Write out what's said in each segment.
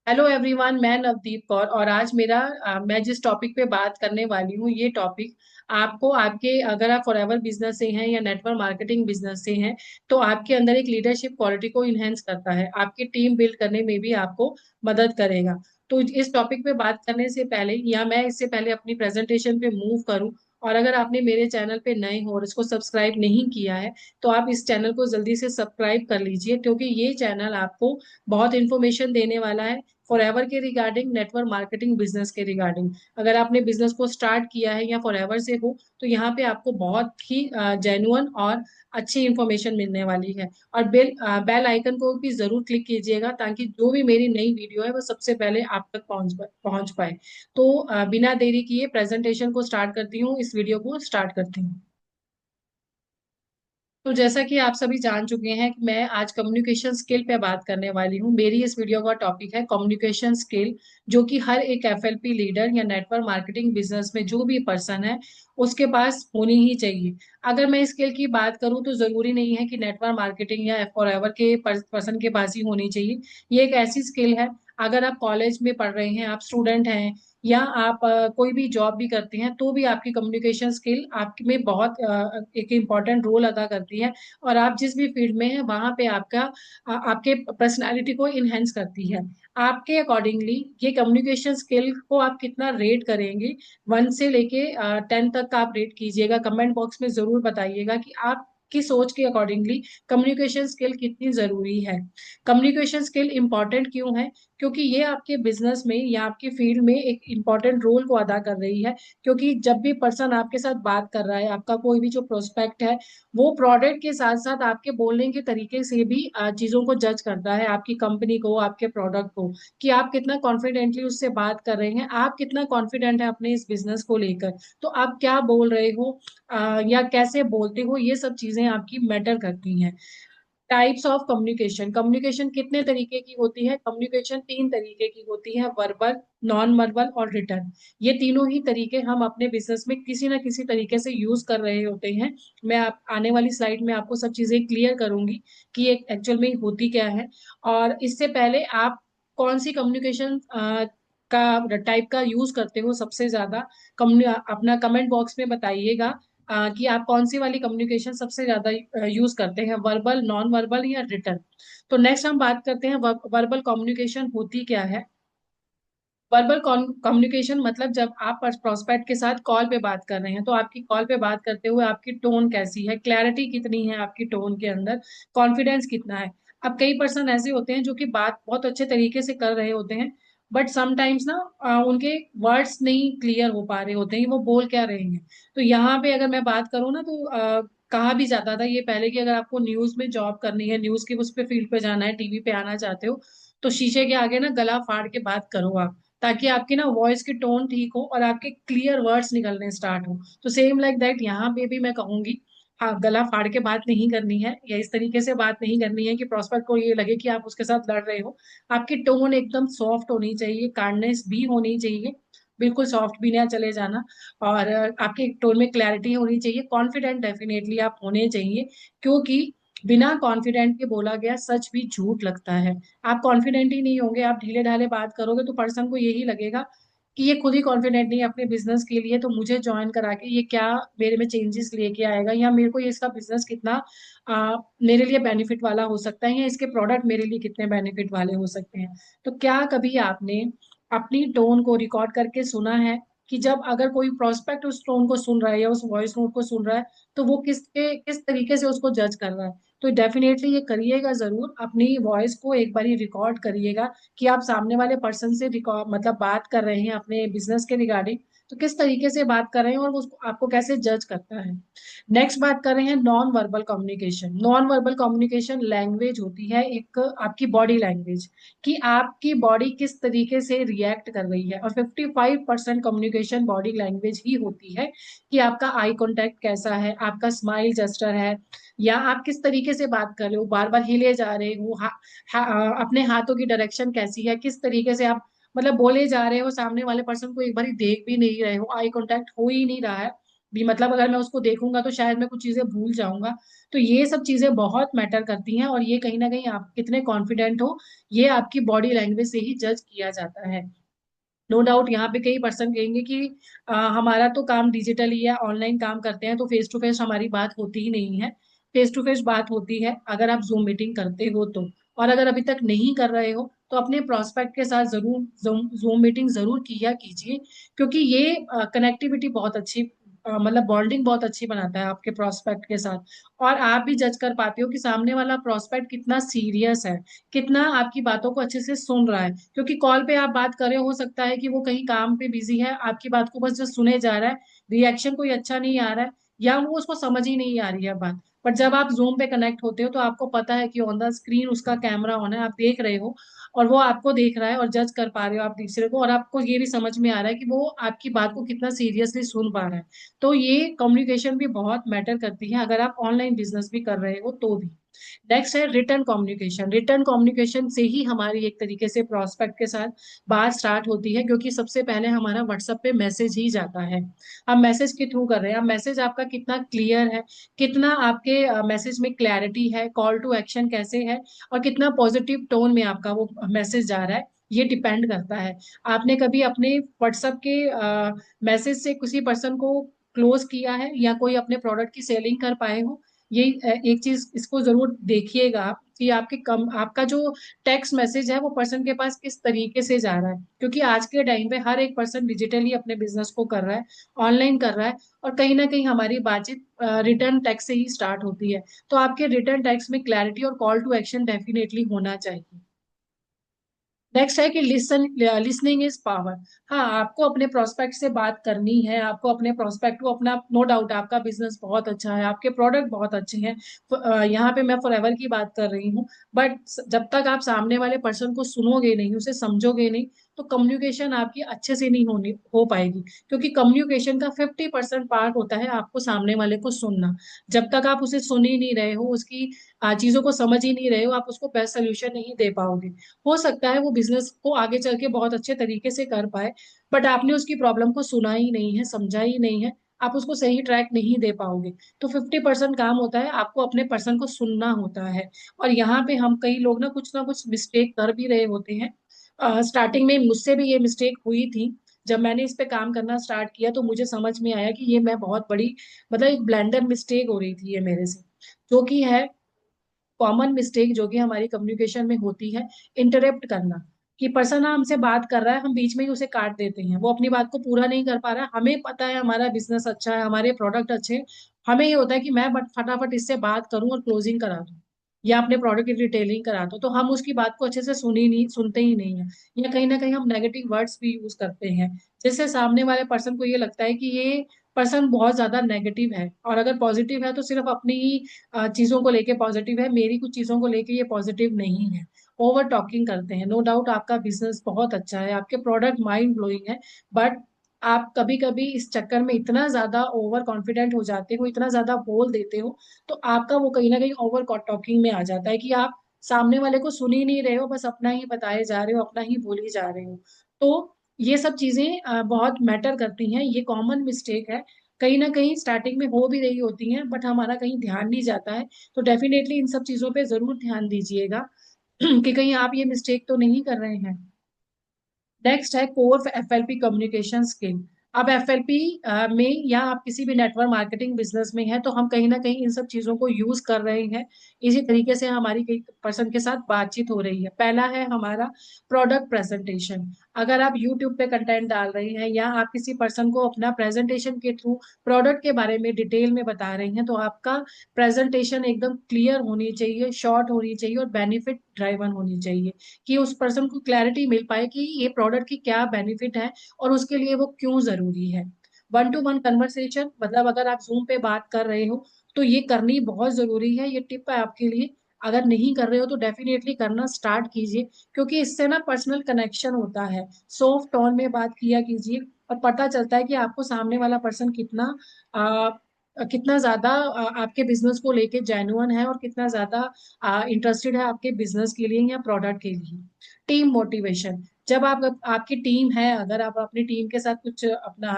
Hello everyone, मैं नवदीप कौर और आज मैं जिस टॉपिक पे बात करने वाली हूँ ये टॉपिक आपको आपके अगर आप फॉरएवर बिजनेस से हैं या नेटवर्क मार्केटिंग बिजनेस से हैं तो आपके अंदर एक लीडरशिप क्वालिटी को इनहेंस करता है, आपकी टीम बिल्ड करने में भी आपको मदद करेगा। तो इस टॉपिक पे बात करने से पहले या मैं इससे पहले अपनी प्रेजेंटेशन पे मूव करूँ, और अगर आपने मेरे चैनल पे नए हो और इसको सब्सक्राइब नहीं किया है तो आप इस चैनल को जल्दी से सब्सक्राइब कर लीजिए, क्योंकि ये चैनल आपको बहुत इन्फॉर्मेशन देने वाला है फॉरएवर के रिगार्डिंग, नेटवर्क मार्केटिंग बिजनेस के रिगार्डिंग। अगर आपने बिजनेस को स्टार्ट किया है या फॉरएवर से हो तो यहाँ पे आपको बहुत ही जेन्युइन और अच्छी इंफॉर्मेशन मिलने वाली है। और बेल आइकन को भी जरूर क्लिक कीजिएगा ताकि जो भी मेरी नई वीडियो है वो सबसे पहले आप तक पहुंच पाए। तो बिना देरी किए प्रेजेंटेशन को स्टार्ट करती हूँ, इस वीडियो को स्टार्ट करती हूँ। तो जैसा कि आप सभी जान चुके हैं कि मैं आज कम्युनिकेशन स्किल पे बात करने वाली हूँ। मेरी इस वीडियो का टॉपिक है कम्युनिकेशन स्किल, जो कि हर एक एफएलपी लीडर या नेटवर्क मार्केटिंग बिजनेस में जो भी पर्सन है उसके पास होनी ही चाहिए। अगर मैं स्किल की बात करूँ तो जरूरी नहीं है कि नेटवर्क मार्केटिंग या फॉरएवर के पर्सन के पास ही होनी चाहिए। ये एक ऐसी स्किल है, अगर आप कॉलेज में पढ़ रहे हैं, आप स्टूडेंट हैं या आप कोई भी जॉब भी करते हैं तो भी आपकी कम्युनिकेशन स्किल आपके में बहुत एक इम्पॉर्टेंट रोल अदा करती है। और आप जिस भी फील्ड में हैं वहां पे आपके पर्सनालिटी को इनहेंस करती है। आपके अकॉर्डिंगली ये कम्युनिकेशन स्किल को आप कितना रेट करेंगे, 1 से लेके 10 तक का आप रेट कीजिएगा, कमेंट बॉक्स में जरूर बताइएगा कि आपकी सोच के अकॉर्डिंगली कम्युनिकेशन स्किल कितनी जरूरी है। कम्युनिकेशन स्किल इंपॉर्टेंट क्यों है? क्योंकि ये आपके बिजनेस में या आपके फील्ड में एक इम्पॉर्टेंट रोल को अदा कर रही है। क्योंकि जब भी पर्सन आपके साथ बात कर रहा है, आपका कोई भी जो प्रोस्पेक्ट है, वो प्रोडक्ट के साथ साथ आपके बोलने के तरीके से भी चीजों को जज करता है, आपकी कंपनी को, आपके प्रोडक्ट को, कि आप कितना कॉन्फिडेंटली उससे बात कर रहे हैं, आप कितना कॉन्फिडेंट है अपने इस बिजनेस को लेकर। तो आप क्या बोल रहे हो या कैसे बोलते हो, ये सब चीजें आपकी मैटर करती हैं। टाइप्स ऑफ कम्युनिकेशन, कम्युनिकेशन कितने तरीके की होती है? कम्युनिकेशन 3 तरीके की होती है, वर्बल, नॉन वर्बल और रिटर्न। ये तीनों ही तरीके हम अपने बिजनेस में किसी ना किसी तरीके से यूज कर रहे होते हैं। मैं आप आने वाली स्लाइड में आपको सब चीजें क्लियर करूंगी कि ये एक्चुअल में होती क्या है। और इससे पहले आप कौन सी कम्युनिकेशन का टाइप का यूज करते हो सबसे ज्यादा, अपना कमेंट बॉक्स में बताइएगा कि आप कौन सी वाली कम्युनिकेशन सबसे ज्यादा यूज करते हैं, वर्बल, नॉन वर्बल या रिटर्न। तो नेक्स्ट हम बात करते हैं वर्बल कम्युनिकेशन होती क्या है। वर्बल कम्युनिकेशन मतलब जब आप प्रोस्पेक्ट के साथ कॉल पे बात कर रहे हैं तो आपकी कॉल पे बात करते हुए आपकी टोन कैसी है, क्लैरिटी कितनी है आपकी टोन के अंदर, कॉन्फिडेंस कितना है। अब कई पर्सन ऐसे होते हैं जो कि बात बहुत अच्छे तरीके से कर रहे होते हैं, बट समटाइम्स ना उनके वर्ड्स नहीं क्लियर हो पा रहे होते हैं, वो बोल क्या रहे हैं। तो यहाँ पे अगर मैं बात करूँ ना तो कहा भी जाता था ये पहले कि अगर आपको न्यूज में जॉब करनी है, न्यूज के उस पे फील्ड पे जाना है, टीवी पे आना चाहते हो, तो शीशे के आगे ना गला फाड़ के बात करो आप, ताकि आपकी ना वॉइस की टोन ठीक हो और आपके क्लियर वर्ड्स निकलने स्टार्ट हो। तो सेम लाइक दैट यहाँ पे भी मैं कहूंगी, हाँ, गला फाड़ के बात नहीं करनी है या इस तरीके से बात नहीं करनी है कि प्रॉस्पेक्ट को ये लगे कि आप उसके साथ लड़ रहे हो। आपकी टोन एकदम सॉफ्ट होनी चाहिए, काइंडनेस भी होनी चाहिए, बिल्कुल सॉफ्ट भी ना चले जाना। और आपके टोन में क्लैरिटी होनी चाहिए, कॉन्फिडेंट डेफिनेटली आप होने चाहिए। क्योंकि बिना कॉन्फिडेंट के बोला गया सच भी झूठ लगता है। आप कॉन्फिडेंट ही नहीं होंगे, आप ढीले ढाले बात करोगे तो पर्सन को यही लगेगा कि ये खुद ही कॉन्फिडेंट नहीं है अपने बिजनेस के लिए, तो मुझे ज्वाइन करा के ये क्या मेरे में चेंजेस लेके आएगा, या मेरे को ये इसका बिजनेस कितना मेरे लिए बेनिफिट वाला हो सकता है, या इसके प्रोडक्ट मेरे लिए कितने बेनिफिट वाले हो सकते हैं। तो क्या कभी आपने अपनी टोन को रिकॉर्ड करके सुना है कि जब अगर कोई प्रोस्पेक्ट उस टोन को सुन रहा है या उस वॉइस नोट को सुन रहा है तो वो किस तरीके से उसको जज कर रहा है? तो डेफिनेटली ये करिएगा जरूर, अपनी वॉइस को एक बार रिकॉर्ड करिएगा कि आप सामने वाले पर्सन से रिकॉर्ड मतलब बात कर रहे हैं अपने बिजनेस के रिगार्डिंग, तो किस तरीके से बात कर रहे हैं और वो उसको आपको कैसे जज करता है। नेक्स्ट बात कर रहे हैं non verbal communication. Non verbal communication language होती है एक आपकी बॉडी लैंग्वेज, कि आपकी बॉडी किस तरीके से रिएक्ट कर रही है। और 55% कम्युनिकेशन बॉडी लैंग्वेज ही होती है, कि आपका आई कांटेक्ट कैसा है, आपका स्माइल जेस्चर है, या आप किस तरीके से बात कर रहे हो, बार बार हिले जा रहे हो, अपने हाथों की डायरेक्शन कैसी है, किस तरीके से आप मतलब बोले जा रहे हो, सामने वाले पर्सन को एक बार देख भी नहीं रहे हो, आई कांटेक्ट हो ही नहीं रहा है, भी, मतलब अगर मैं उसको देखूंगा तो शायद मैं कुछ चीजें भूल जाऊंगा। तो ये सब चीजें बहुत मैटर करती हैं, और ये कहीं ना कहीं आप कितने कॉन्फिडेंट हो, ये आपकी बॉडी लैंग्वेज से ही जज किया जाता है। नो डाउट यहाँ पे कई पर्सन कहेंगे कि हमारा तो काम डिजिटली या ऑनलाइन काम करते हैं, तो फेस टू फेस हमारी बात होती ही नहीं है। फेस टू फेस बात होती है अगर आप जूम मीटिंग करते हो तो। और अगर अभी तक नहीं कर रहे हो तो अपने प्रोस्पेक्ट के साथ जरूर जूम मीटिंग जरूर किया कीजिए, क्योंकि ये कनेक्टिविटी बहुत अच्छी, मतलब बॉन्डिंग बहुत अच्छी बनाता है आपके प्रोस्पेक्ट के साथ। और आप भी जज कर पाते हो कि सामने वाला प्रोस्पेक्ट कितना सीरियस है, कितना आपकी बातों को अच्छे से सुन रहा है। क्योंकि कॉल पे आप बात कर रहे हो सकता है कि वो कहीं काम पे बिजी है, आपकी बात को बस जो सुने जा रहा है, रिएक्शन कोई अच्छा नहीं आ रहा है, या वो उसको समझ ही नहीं आ रही है बात। बट जब आप जूम पे कनेक्ट होते हो तो आपको पता है कि ऑन द स्क्रीन उसका कैमरा ऑन है, आप देख रहे हो, और वो आपको देख रहा है, और जज कर पा रहे हो आप दूसरे को, और आपको ये भी समझ में आ रहा है कि वो आपकी बात को कितना सीरियसली सुन पा रहा है। तो ये कम्युनिकेशन भी बहुत मैटर करती है, अगर आप ऑनलाइन बिजनेस भी कर रहे हो तो भी। नेक्स्ट है रिटर्न कम्युनिकेशन। रिटर्न कम्युनिकेशन से ही हमारी एक तरीके से प्रोस्पेक्ट के साथ बात स्टार्ट होती है, क्योंकि सबसे पहले हमारा व्हाट्सएप पे मैसेज ही जाता है। हम मैसेज के थ्रू कर रहे हैं, अब मैसेज आपका कितना क्लियर है, कितना आपके मैसेज में क्लैरिटी है, कॉल टू एक्शन कैसे है, और कितना पॉजिटिव टोन में आपका वो मैसेज जा रहा है, ये डिपेंड करता है। आपने कभी अपने व्हाट्सएप के मैसेज से किसी पर्सन को क्लोज किया है, या कोई अपने प्रोडक्ट की सेलिंग कर पाए हो? ये एक चीज इसको जरूर देखिएगा आप कि आपके कम आपका जो टेक्स्ट मैसेज है वो पर्सन के पास किस तरीके से जा रहा है, क्योंकि आज के टाइम पे हर एक पर्सन डिजिटली अपने बिजनेस को कर रहा है, ऑनलाइन कर रहा है। और कहीं ना कहीं हमारी बातचीत रिटर्न टेक्स्ट से ही स्टार्ट होती है। तो आपके रिटर्न टेक्स्ट में क्लैरिटी और कॉल टू एक्शन डेफिनेटली होना चाहिए। नेक्स्ट है कि लिसनिंग इज पावर। हाँ, आपको अपने प्रोस्पेक्ट से बात करनी है, आपको अपने प्रोस्पेक्ट को अपना, नो डाउट आपका बिजनेस बहुत अच्छा है, आपके प्रोडक्ट बहुत अच्छे हैं, यहाँ पे मैं फॉरएवर की बात कर रही हूँ। बट जब तक आप सामने वाले पर्सन को सुनोगे नहीं, उसे समझोगे नहीं, तो कम्युनिकेशन आपकी अच्छे से नहीं हो पाएगी। क्योंकि कम्युनिकेशन का 50% पार्ट होता है आपको सामने वाले को सुनना। जब तक आप उसे सुन ही नहीं रहे हो, उसकी चीजों को समझ ही नहीं रहे हो, आप उसको बेस्ट सोल्यूशन नहीं दे पाओगे। हो सकता है वो बिजनेस को आगे चल के बहुत अच्छे तरीके से कर पाए, बट आपने उसकी प्रॉब्लम को सुना ही नहीं है, समझा ही नहीं है, आप उसको सही ट्रैक नहीं दे पाओगे। तो 50% काम होता है आपको अपने पर्सन को सुनना होता है। और यहाँ पे हम कई लोग ना कुछ मिस्टेक कर भी रहे होते हैं। स्टार्टिंग में मुझसे भी ये मिस्टेक हुई थी। जब मैंने इस पे काम करना स्टार्ट किया तो मुझे समझ में आया कि ये मैं बहुत बड़ी, मतलब एक ब्लेंडर मिस्टेक हो रही थी ये मेरे से, जो कि है कॉमन मिस्टेक जो कि हमारी कम्युनिकेशन में होती है, इंटरप्ट करना। कि पर्सन हमसे बात कर रहा है, हम बीच में ही उसे काट देते हैं, वो अपनी बात को पूरा नहीं कर पा रहा है, हमें पता है हमारा बिजनेस अच्छा है, हमारे प्रोडक्ट अच्छे हैं, हमें ये होता है कि मैं बट फटाफट इससे बात करूं और क्लोजिंग करा दूं, या अपने प्रोडक्ट की डिटेलिंग करा दूं, तो हम उसकी बात को अच्छे से सुनते ही नहीं है। या कहीं ना कहीं हम नेगेटिव वर्ड्स भी यूज करते हैं, जिससे सामने वाले पर्सन को ये लगता है कि ये पर्सन बहुत ज्यादा नेगेटिव है, और अगर पॉजिटिव है तो सिर्फ अपनी ही चीजों को लेके पॉजिटिव है, मेरी कुछ चीजों को लेके ये पॉजिटिव नहीं है। ओवर टॉकिंग करते हैं। नो डाउट आपका बिजनेस बहुत अच्छा है, आपके प्रोडक्ट माइंड ब्लोइंग है, बट आप कभी कभी इस चक्कर में इतना ज्यादा ओवर कॉन्फिडेंट हो जाते हो, इतना ज्यादा बोल देते हो, तो आपका वो कहीं ना कहीं ओवर टॉकिंग में आ जाता है कि आप सामने वाले को सुन ही नहीं रहे हो, बस अपना ही बताए जा रहे हो, अपना ही बोली जा रहे हो। तो ये सब चीजें बहुत मैटर करती हैं, ये कॉमन मिस्टेक है, कहीं ना कहीं स्टार्टिंग में हो भी रही होती हैं, बट हमारा कहीं ध्यान नहीं जाता है। तो डेफिनेटली इन सब चीजों पे जरूर ध्यान दीजिएगा कि कहीं आप ये मिस्टेक तो नहीं कर रहे हैं। नेक्स्ट है कोर एफएलपी कम्युनिकेशन स्किल। अब एफएलपी में, या आप किसी भी नेटवर्क मार्केटिंग बिजनेस में है, तो हम कहीं ना कहीं इन सब चीजों को यूज कर रहे हैं। इसी तरीके से हमारी कई पर्सन के साथ बातचीत हो रही है। पहला है हमारा प्रोडक्ट प्रेजेंटेशन। अगर आप यूट्यूब पे कंटेंट डाल रहे हैं, या आप किसी पर्सन को अपना प्रेजेंटेशन के थ्रू प्रोडक्ट के बारे में डिटेल में बता रहे हैं, तो आपका प्रेजेंटेशन एकदम क्लियर होनी चाहिए, शॉर्ट होनी चाहिए, और बेनिफिट ड्राइवन होनी चाहिए, कि उस पर्सन को क्लैरिटी मिल पाए कि ये प्रोडक्ट की क्या बेनिफिट है, और उसके लिए वो क्यों जरूरी है। वन टू वन कन्वर्सेशन, मतलब अगर आप जूम पे बात कर रहे हो तो ये करनी बहुत जरूरी है, ये टिप है आपके लिए। अगर नहीं कर रहे हो तो डेफिनेटली करना स्टार्ट कीजिए, क्योंकि इससे ना पर्सनल कनेक्शन होता है। सॉफ्ट टोन में बात किया कीजिए, और पता चलता है कि आपको सामने वाला पर्सन कितना आ, कितना ज्यादा आपके बिजनेस को लेके जेन्युइन है, और कितना ज्यादा इंटरेस्टेड है आपके बिजनेस के लिए या प्रोडक्ट के लिए। Team motivation. जब आप आपकी टीम है, अगर आप अपनी टीम के साथ कुछ अपना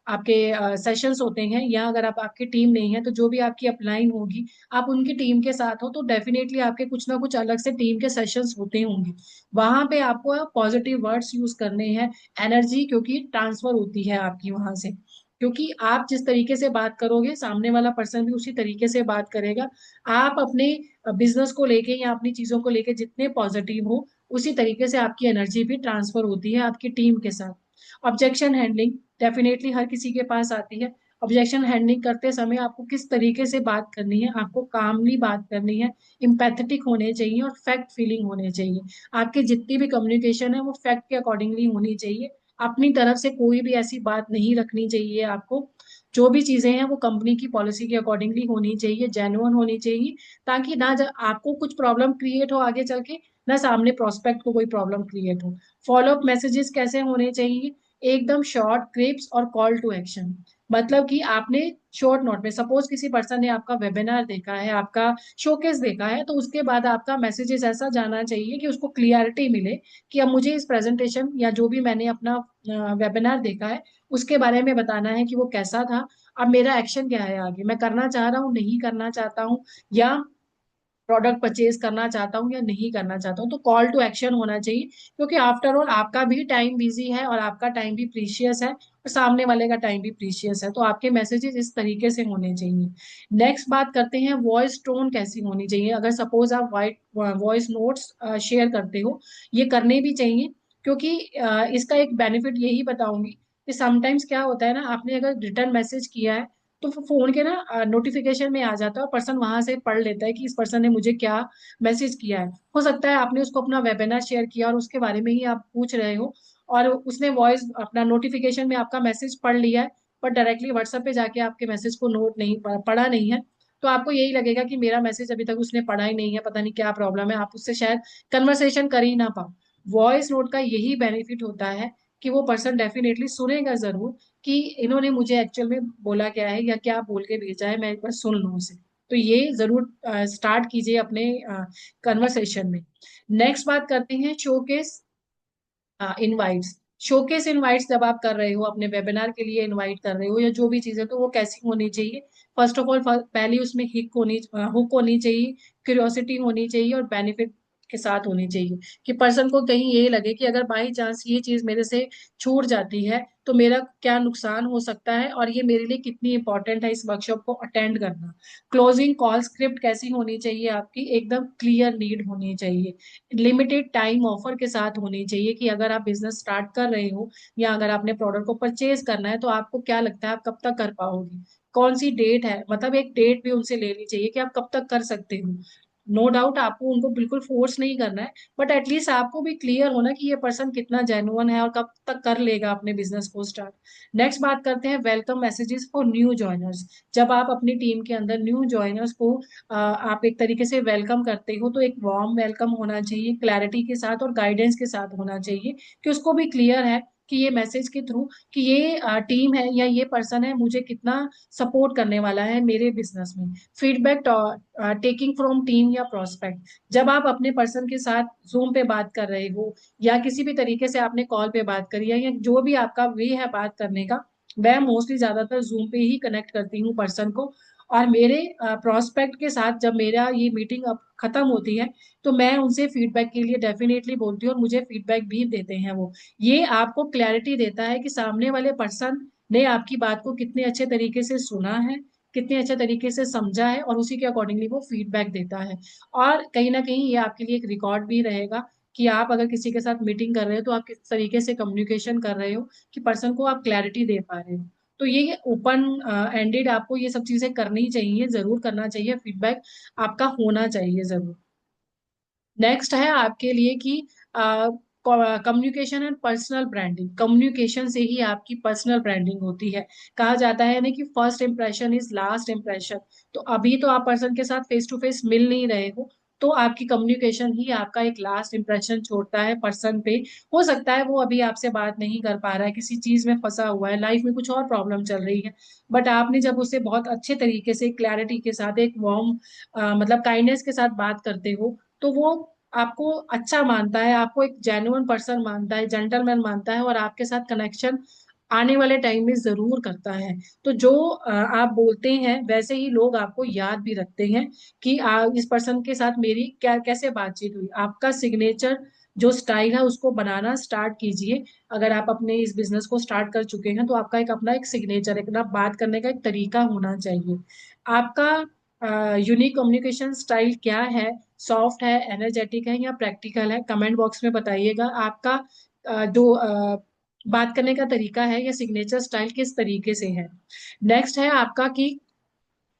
आपके सेशंस होते हैं, या अगर आप आपकी टीम नहीं है तो जो भी आपकी अपलाइन होगी, आप उनकी टीम के साथ हो तो डेफिनेटली आपके कुछ ना कुछ अलग से टीम के सेशंस होते होंगे। वहां पे आपको पॉजिटिव वर्ड्स यूज करने हैं, एनर्जी क्योंकि ट्रांसफर होती है आपकी वहां से, क्योंकि आप जिस तरीके से बात करोगे सामने वाला पर्सन भी उसी तरीके से बात करेगा। आप अपने बिजनेस को लेके या अपनी चीजों को लेके जितने पॉजिटिव हो, उसी तरीके से आपकी एनर्जी भी ट्रांसफर होती है आपकी टीम के साथ। ऑब्जेक्शन हैंडलिंग डेफिनेटली हर किसी के पास आती है। ऑब्जेक्शन हैंडलिंग करते समय आपको किस तरीके से बात करनी है, आपको कामली बात करनी है, इम्पैथेटिक होने चाहिए और फैक्ट फीलिंग होने चाहिए। आपकी जितनी भी कम्युनिकेशन है वो फैक्ट के अकॉर्डिंगली होनी चाहिए। अपनी तरफ से कोई भी ऐसी बात नहीं रखनी चाहिए आपको। जो भी चीजें हैं वो कंपनी की पॉलिसी के अकॉर्डिंगली होनी चाहिए, जेन्युइन होनी चाहिए, ताकि ना आपको कुछ प्रॉब्लम क्रिएट हो आगे चल के, ना सामने प्रोस्पेक्ट को कोई प्रॉब्लम क्रिएट हो। फॉलोअप मैसेजेस कैसे होने चाहिए? एकदम शॉर्ट, क्रिप्स और कॉल टू एक्शन। मतलब कि आपने शॉर्ट नोट में, सपोज किसी पर्सन ने आपका वेबिनार देखा है, आपका शोकेस देखा है, तो उसके बाद आपका मैसेजेस ऐसा जाना चाहिए कि उसको क्लियरिटी मिले कि अब मुझे इस प्रेजेंटेशन या जो भी मैंने अपना वेबिनार देखा है उसके बारे में बताना है कि वो कैसा था। अब मेरा एक्शन क्या है आगे, मैं करना चाह रहा हूँ, नहीं करना चाहता हूँ, या प्रोडक्ट परचेज करना चाहता हूँ या नहीं करना चाहता हूँ। तो कॉल टू एक्शन होना चाहिए, क्योंकि आफ्टर ऑल आपका भी टाइम बिजी है और आपका टाइम भी प्रीशियस है और सामने वाले का टाइम भी प्रीशियस है, तो आपके मैसेजेस इस तरीके से होने चाहिए। नेक्स्ट बात करते हैं, वॉइस टोन कैसी होनी चाहिए। अगर सपोज आप वाइट वॉइस नोट्स शेयर करते हो, ये करने भी चाहिए, क्योंकि इसका एक बेनिफिट यही बताऊंगी कि समटाइम्स क्या होता है ना, आपने अगर रिटर्न मैसेज किया है तो फोन के ना नोटिफिकेशन में आ जाता है और पर्सन वहां से पढ़ लेता है कि इस पर्सन ने मुझे क्या मैसेज किया है। हो सकता है आपने उसको अपना वेबिनार शेयर किया और उसके बारे में ही आप पूछ रहे हो, और उसने वॉइस अपना नोटिफिकेशन में आपका मैसेज पढ़ लिया है, पर डायरेक्टली व्हाट्सएप पे जाके आपके मैसेज को नोट नहीं पढ़ा नहीं है। तो आपको यही लगेगा कि मेरा मैसेज अभी तक उसने पढ़ा ही नहीं है, पता नहीं क्या प्रॉब्लम है, आप उससे शायद कन्वर्सेशन कर ही ना पाओ। वॉइस नोट का यही बेनिफिट होता है कि वो पर्सन डेफिनेटली सुनेगा जरूर कि इन्होंने मुझे एक्चुअल में बोला क्या है या क्या बोल के भेजा है, मैं एक बार सुन लूँ उसे। तो ये जरूर स्टार्ट कीजिए अपने कन्वर्सेशन में। नेक्स्ट बात करते हैं शोकेस इनवाइट्स। शोकेस इनवाइट्स जब आप कर रहे हो, अपने वेबिनार के लिए इनवाइट कर रहे हो या जो भी चीजें, तो वो कैसी होनी चाहिए? फर्स्ट ऑफ ऑल पहले उसमें हुक होनी चाहिए, क्यूरियोसिटी होनी चाहिए और बेनिफिट के साथ होनी चाहिए, कि पर्सन को कहीं ये लगे कि अगर बाई चांस ये चीज मेरे से छूट जाती है तो मेरा क्या नुकसान हो सकता है और ये मेरे लिए कितनी इंपॉर्टेंट है इस वर्कशॉप को अटेंड करना। क्लोजिंग कॉल स्क्रिप्ट कैसी होनी चाहिए आपकी? एकदम क्लियर नीड होनी चाहिए, लिमिटेड टाइम ऑफर के साथ होनी चाहिए, कि अगर आप बिजनेस स्टार्ट कर रहे हो या अगर आपने प्रोडक्ट को परचेज करना है तो आपको क्या लगता है आप कब तक कर पाओगे, कौन सी डेट है, मतलब एक डेट भी उनसे लेनी चाहिए कि आप कब तक कर सकते हो। नो डाउट आपको उनको बिल्कुल फोर्स नहीं करना है, बट एटलीस्ट आपको भी क्लियर होना कि ये पर्सन कितना जेन्युइन है और कब तक कर लेगा अपने बिजनेस को स्टार्ट। नेक्स्ट बात करते हैं welcome messages for new joiners. जब आप अपनी टीम के अंदर न्यू ज्वाइनर्स को आप एक तरीके से वेलकम करते हो, तो एक वार्म वेलकम होना चाहिए, क्लैरिटी के साथ और गाइडेंस के साथ होना चाहिए, कि उसको भी क्लियर है कि ये मैसेज के थ्रू कि ये टीम है या ये पर्सन है मुझे कितना सपोर्ट करने वाला है मेरे बिजनेस में। फीडबैक टेकिंग फ्रॉम टीम या प्रोस्पेक्ट। जब आप अपने पर्सन के साथ जूम पे बात कर रहे हो या किसी भी तरीके से आपने कॉल पे बात करी है, या जो भी आपका वे है बात करने का, मैं मोस्टली ज्यादातर जूम पे ही कनेक्ट करती हूँ पर्सन को। और मेरे प्रोस्पेक्ट के साथ जब मेरा ये मीटिंग अब खत्म होती है, तो मैं उनसे फीडबैक के लिए डेफिनेटली बोलती हूँ और मुझे फीडबैक भी देते हैं वो। ये आपको क्लैरिटी देता है कि सामने वाले पर्सन ने आपकी बात को कितने अच्छे तरीके से सुना है, कितने अच्छे तरीके से समझा है, और उसी के अकॉर्डिंगली वो फीडबैक देता है। और कहीं ना कहीं ये आपके लिए एक रिकॉर्ड भी रहेगा कि आप अगर किसी के साथ मीटिंग कर रहे हो तो आप किस तरीके से कम्युनिकेशन कर रहे हो, कि पर्सन को आप क्लैरिटी दे पा रहे हो। तो ये ओपन एंडेड आपको ये सब चीजें करनी चाहिए, जरूर करना चाहिए, फीडबैक आपका होना चाहिए जरूर। नेक्स्ट है आपके लिए कि communication and personal branding. Communication से ही आपकी पर्सनल ब्रांडिंग होती है। कहा जाता है ना कि first impression is last impression. तो अभी तो आप पर्सन के साथ फेस टू फेस मिल नहीं रहे हो, तो आपकी कम्युनिकेशन ही आपका एक लास्ट इंप्रेशन छोड़ता है पर्सन पे। हो सकता है वो अभी आपसे बात नहीं कर पा रहा है, किसी चीज में फंसा हुआ है, लाइफ में कुछ और प्रॉब्लम चल रही है, बट आपने जब उससे बहुत अच्छे तरीके से क्लैरिटी के साथ एक वार्म मतलब काइंडनेस के साथ बात करते हो, तो वो आपको अच्छा मानता है, आपको एक जेन्युइन पर्सन मानता है, जेंटलमैन मानता है, और आपके साथ कनेक्शन आने वाले टाइम में जरूर करता है। तो जो आप बोलते हैं वैसे ही लोग आपको याद भी रखते हैं कि इस पर्सन के साथ मेरी क्या कैसे बातचीत हुई। आपका सिग्नेचर जो स्टाइल है उसको बनाना स्टार्ट कीजिए। अगर आप अपने इस बिजनेस को स्टार्ट कर चुके हैं तो आपका एक अपना एक सिग्नेचर, एक ना बात करने का एक तरीका होना चाहिए। आपका यूनिक कम्युनिकेशन स्टाइल क्या है? सॉफ्ट है, एनर्जेटिक है, या प्रैक्टिकल है? कमेंट बॉक्स में बताइएगा। आपका जो बात करने का तरीका है या सिग्नेचर स्टाइल किस तरीके से है। नेक्स्ट है आपका कि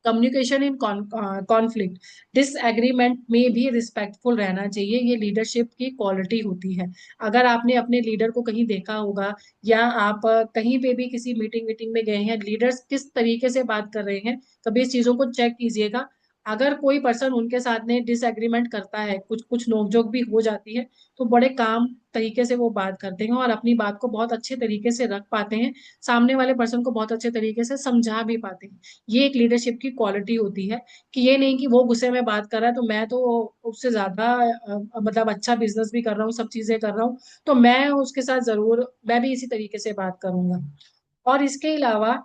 कम्युनिकेशन इन कॉन्फ्लिक्ट, डिसएग्रीमेंट में भी रिस्पेक्टफुल रहना चाहिए। ये लीडरशिप की क्वालिटी होती है। अगर आपने अपने लीडर को कहीं देखा होगा, या आप कहीं पे भी किसी मीटिंग वीटिंग में गए हैं, लीडर्स किस तरीके से बात कर रहे हैं, कभी इस चीजों को चेक कीजिएगा। अगर कोई पर्सन उनके साथ में डिसएग्रीमेंट करता है, कुछ कुछ नोकझोंक भी हो जाती है, तो बड़े काम तरीके से वो बात करते हैं और अपनी बात को बहुत अच्छे तरीके से रख पाते हैं, सामने वाले पर्सन को बहुत अच्छे तरीके से समझा भी पाते हैं। ये एक लीडरशिप की क्वालिटी होती है कि ये नहीं कि वो गुस्से में बात कर रहा है तो मैं तो उससे ज्यादा मतलब अच्छा बिजनेस भी कर रहा हूँ, सब चीजें कर रहा हूँ, तो मैं उसके साथ जरूर मैं भी इसी तरीके से बात करूंगा। और इसके अलावा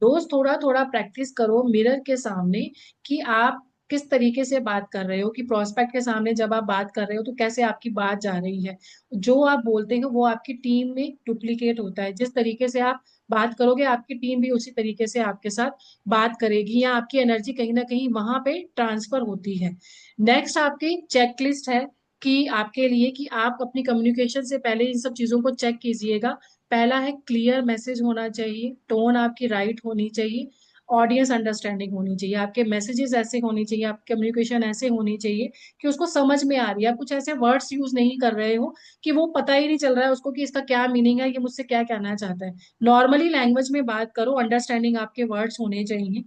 रोज थोड़ा थोड़ा प्रैक्टिस करो मिरर के सामने कि आप किस तरीके से बात कर रहे हो, कि प्रोस्पेक्ट के सामने जब आप बात कर रहे हो तो कैसे आपकी बात जा रही है। जो आप बोलते हो वो आपकी टीम में डुप्लीकेट होता है। जिस तरीके से आप बात करोगे आपकी टीम भी उसी तरीके से आपके साथ बात करेगी, या आपकी एनर्जी कहीं ना कहीं वहां पे ट्रांसफर होती है। नेक्स्ट आपकी चेकलिस्ट है कि आपके लिए कि आप अपनी कम्युनिकेशन से पहले इन सब चीजों को चेक कीजिएगा। पहला है क्लियर मैसेज होना चाहिए, टोन आपकी राइट होनी चाहिए, ऑडियंस अंडरस्टैंडिंग होनी चाहिए, आपके मैसेजेस ऐसे होने चाहिए, आपकी कम्युनिकेशन ऐसे होनी चाहिए कि उसको समझ में आ रही है। आप कुछ ऐसे वर्ड्स यूज नहीं कर रहे हो कि वो पता ही नहीं चल रहा है उसको कि इसका क्या मीनिंग है, ये मुझसे क्या कहना चाहता है। नॉर्मली लैंग्वेज में बात करो, अंडरस्टैंडिंग आपके वर्ड्स होने चाहिए।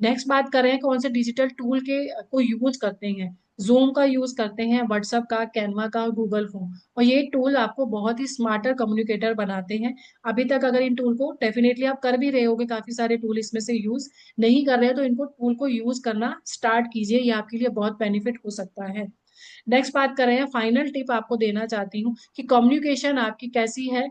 नेक्स्ट बात कर रहे हैं कौन से डिजिटल टूल के को यूज करते हैं। जूम का यूज करते हैं, व्हाट्सएप का, कैनवा का, गूगल फॉर्म, और ये टूल आपको बहुत ही स्मार्टर कम्युनिकेटर बनाते हैं। अभी तक अगर इन टूल को डेफिनेटली आप कर भी रहे होगे, काफी सारे टूल इसमें से यूज नहीं कर रहे हैं, तो इनको टूल को यूज करना स्टार्ट कीजिए, ये आपके लिए बहुत बेनिफिट हो सकता है। नेक्स्ट बात कर रहे हैं, फाइनल टिप आपको देना चाहती हूँ कि कम्युनिकेशन आपकी कैसी है,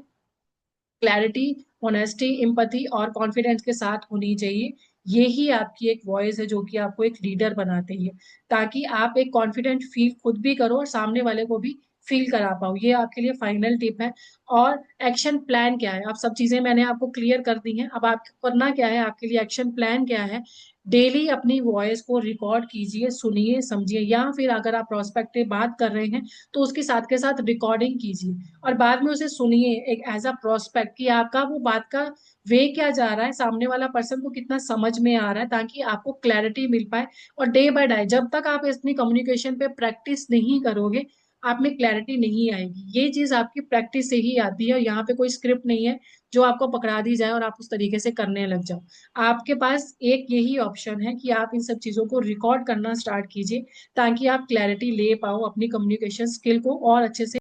क्लैरिटी, ऑनेस्टी, एम्पैथी और कॉन्फिडेंस के साथ होनी चाहिए। ये ही आपकी एक वॉइस है जो कि आपको एक लीडर बनाती है, ताकि आप एक कॉन्फिडेंट फील खुद भी करो और सामने वाले को भी फील करा पाओ। ये आपके लिए फाइनल टिप है। और एक्शन प्लान क्या है, आप सब चीजें मैंने आपको क्लियर कर दी हैं, अब आपको करना क्या है, आपके लिए एक्शन प्लान क्या है। डेली अपनी वॉइस को रिकॉर्ड कीजिए, सुनिए, समझिए, या फिर अगर आप प्रोस्पेक्ट पे बात कर रहे हैं तो उसके साथ के साथ रिकॉर्डिंग कीजिए और बाद में उसे सुनिए एक एज अ प्रोस्पेक्ट कि आपका वो बात का वे क्या जा रहा है, सामने वाला पर्सन को कितना समझ में आ रहा है, ताकि आपको क्लैरिटी मिल पाए। और डे बाय डे जब तक आप अपनी कम्युनिकेशन पे प्रैक्टिस नहीं करोगे, आप में क्लैरिटी नहीं आएगी। ये चीज आपकी प्रैक्टिस से ही आती है, और यहाँ पे कोई स्क्रिप्ट नहीं है जो आपको पकड़ा दी जाए और आप उस तरीके से करने लग जाओ। आपके पास एक यही ऑप्शन है कि आप इन सब चीजों को रिकॉर्ड करना स्टार्ट कीजिए, ताकि आप क्लैरिटी ले पाओ, अपनी कम्युनिकेशन स्किल को और अच्छे से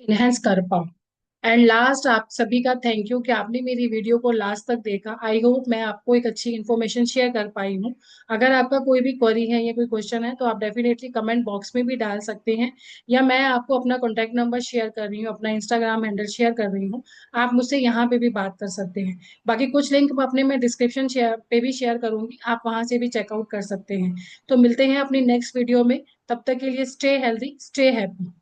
इनहेंस कर पाओ। एंड लास्ट आप सभी का थैंक यू कि आपने मेरी वीडियो को लास्ट तक देखा। आई होप मैं आपको एक अच्छी इन्फॉर्मेशन शेयर कर पाई हूँ। अगर आपका कोई भी क्वेरी है या कोई क्वेश्चन है तो आप डेफिनेटली कमेंट बॉक्स में भी डाल सकते हैं, या मैं आपको अपना कॉन्टैक्ट नंबर शेयर कर रही हूँ, अपना इंस्टाग्राम हैंडल शेयर कर रही हूँ, आप मुझसे यहाँ पे भी बात कर सकते हैं। बाकी कुछ लिंक अपने मैं डिस्क्रिप्शन शेयर पे भी शेयर करूंगी, आप वहां से भी चेकआउट कर सकते हैं। तो मिलते हैं अपनी नेक्स्ट वीडियो में, तब तक के लिए स्टे हेल्दी, स्टे हैप्पी।